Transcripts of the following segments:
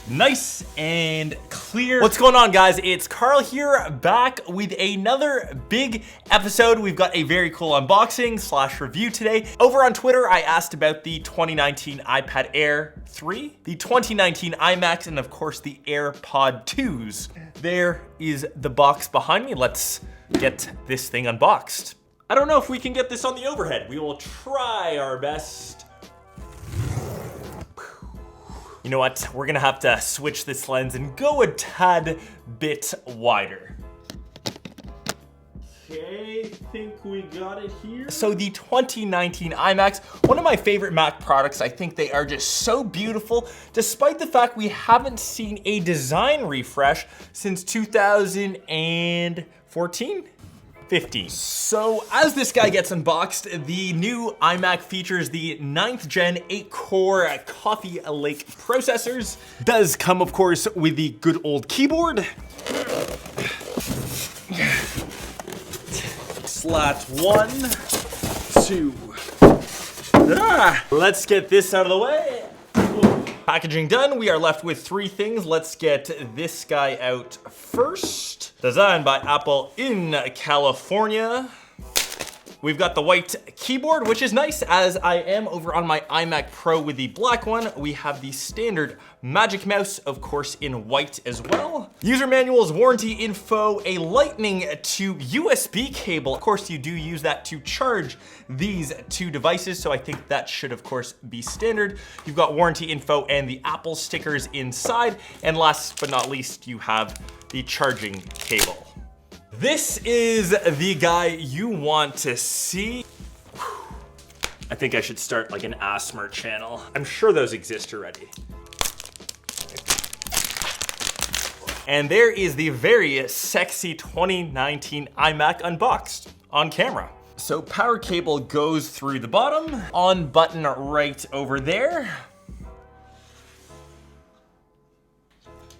Nice and clear. What's going on, guys? It's Karl here, back with another big episode. We've got a very cool unboxing / review today. Over on Twitter, I asked about the 2019 iPad Air 3, the 2019 iMacs, and of course the AirPod 2s. There is the box behind me. Let's get this thing unboxed. I don't know if we can get this on the overhead. We will try our best. You know what? We're gonna have to switch this lens and go a tad bit wider. Okay, think we got it here. So the 2019 iMacs, one of my favorite Mac products. I think they are just so beautiful, despite the fact we haven't seen a design refresh since 2014? 15. So as this guy gets unboxed, the new iMac features the 9th gen 8-core Coffee Lake processors. Does come, of course, with the good old keyboard. Slat 1, 2. Let's get this out of the way. Packaging done, we are left with 3 things. Let's get this guy out first. Designed by Apple in California. We've got the white keyboard, which is nice, as I am over on my iMac Pro with the black one. We have the standard Magic Mouse, of course, in white as well. User manuals, warranty info, a lightning to USB cable. Of course, you do use that to charge these 2 devices, so I think that should, of course, be standard. You've got warranty info and the Apple stickers inside. And last but not least, you have the charging cable. This is the guy you want to see. I think I should start like an ASMR channel. I'm sure those exist already. And there is the very sexy 2019 iMac unboxed on camera. So power cable goes through the bottom, on button right over there.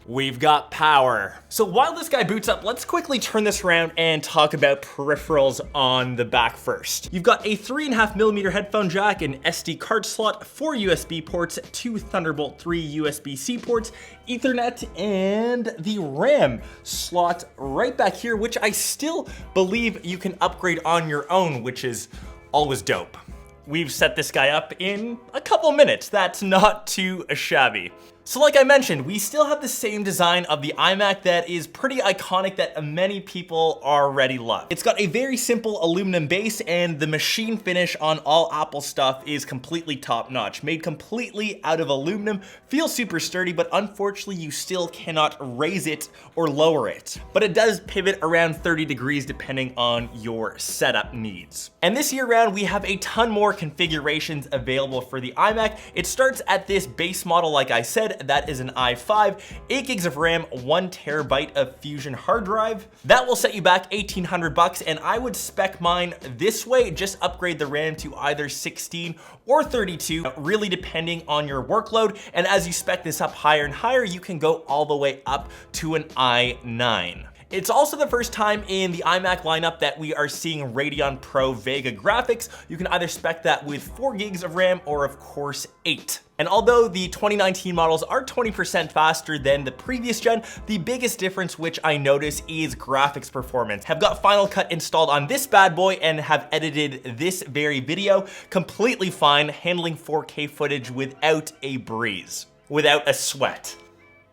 We've got power. So while this guy boots up, let's quickly turn this around and talk about peripherals on the back first. You've got a 3.5mm headphone jack, an SD card slot, 4 USB ports, 2 Thunderbolt 3 USB-C ports, Ethernet, and the RAM slot right back here, which I still believe you can upgrade on your own, which is always dope. We've set this guy up in a couple minutes. That's not too shabby. So like I mentioned, we still have the same design of the iMac that is pretty iconic, that many people already love. It's got a very simple aluminum base, and the machine finish on all Apple stuff is completely top notch. Made completely out of aluminum, feels super sturdy, but unfortunately you still cannot raise it or lower it. But it does pivot around 30 degrees depending on your setup needs. And this year round, we have a ton more configurations available for the iMac. It starts at this base model, like I said. That is an i5, 8 gigs of RAM, 1 terabyte of Fusion hard drive. That will set you back $1,800, and I would spec mine this way. Just upgrade the RAM to either 16 or 32, really depending on your workload. And as you spec this up higher and higher, you can go all the way up to an i9. It's also the first time in the iMac lineup that we are seeing Radeon Pro Vega graphics. You can either spec that with 4 gigs of RAM or, of course, 8. And although the 2019 models are 20% faster than the previous gen, the biggest difference which I notice is graphics performance. Have got Final Cut installed on this bad boy and have edited this very video completely fine, handling 4K footage without a breeze, without a sweat.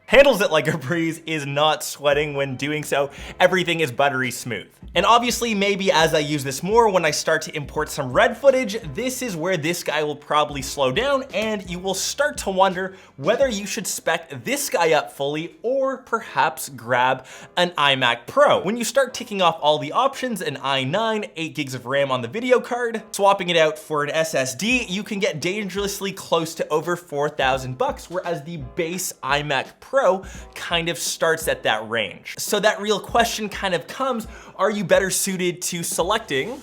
Handles it like a breeze, is not sweating when doing so. Everything is buttery smooth. And obviously, maybe as I use this more, when I start to import some red footage, this is where this guy will probably slow down, and you will start to wonder whether you should spec this guy up fully or perhaps grab an iMac Pro. When you start ticking off all the options, an i9, 8 gigs of RAM on the video card, swapping it out for an SSD, you can get dangerously close to over $4,000, whereas the base iMac Pro kind of starts at that range. So that real question kind of comes, are you better suited to selecting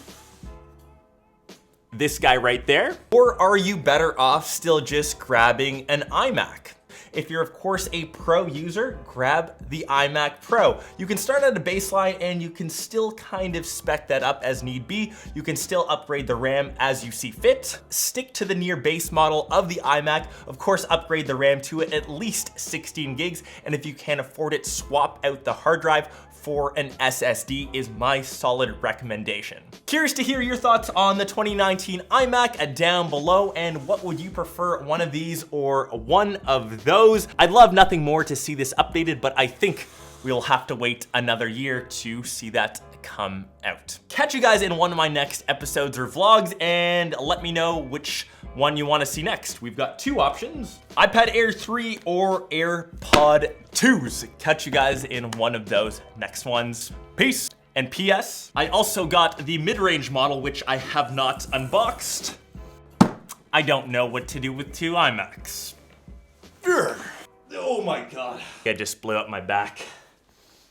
this guy right there? Or are you better off still just grabbing an iMac? If you're of course a pro user, grab the iMac Pro. You can start at a baseline and you can still kind of spec that up as need be. You can still upgrade the RAM as you see fit. Stick to the near base model of the iMac. Of course, upgrade the RAM to at least 16 gigs. And if you can't afford it, swap out the hard drive for an SSD is my solid recommendation. Curious to hear your thoughts on the 2019 iMac down below, and what would you prefer, one of these or one of those? I'd love nothing more to see this updated, but I think we'll have to wait another year to see that come out. Catch you guys in one of my next episodes or vlogs, and let me know which one you want to see next. We've got two options: iPad Air 3 or AirPod 2s. Catch you guys in one of those next ones. Peace. And PS, I also got the mid-range model, which I have not unboxed. I don't know what to do with two iMacs. Oh my God. I just blew up my back.